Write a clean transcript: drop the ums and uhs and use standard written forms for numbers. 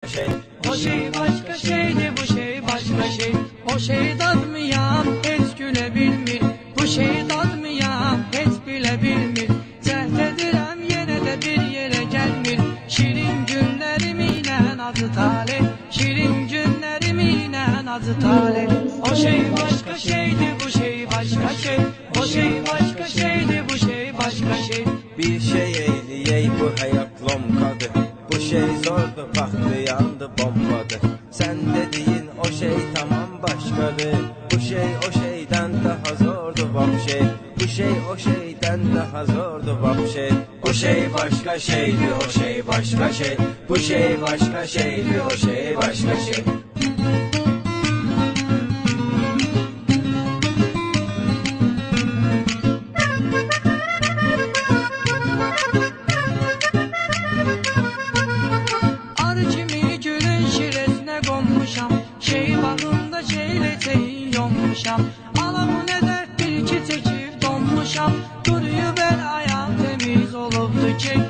şey. O şey başka şeydi, bu şey başka şey. O şey dadmayan hiç gülebilmir. Bu şey dadmayan hiç bilebilmir. Cəhd edirəm yenə də bir yerə gəlmir. Şirin günlərimlə acı talih, şirin günlərimlə acı talih. O şey başka şeydi, bu şey başka şey. O şey başka şeydi, bu şey başka şey. Bir şey eyleyey bu hayat lomkadır. Bu şey zordu, baktı yandı bombadır. Sen dediğin o şey tamam başkadır. Bu şey o şeyden daha zordu vapşe. Bu şey o şeyden daha zordu vapşe. O şey başka şeydi, o şey başka şey. Bu şey başka şeydi, o şey başka şey. Arı kimi gülün şiresine konmuşam. Şey bağında şeyle yonmuşam. Alamı ne dert bir iki çekip donmuşam. Duruyu ben ayağım temiz olubdu ki.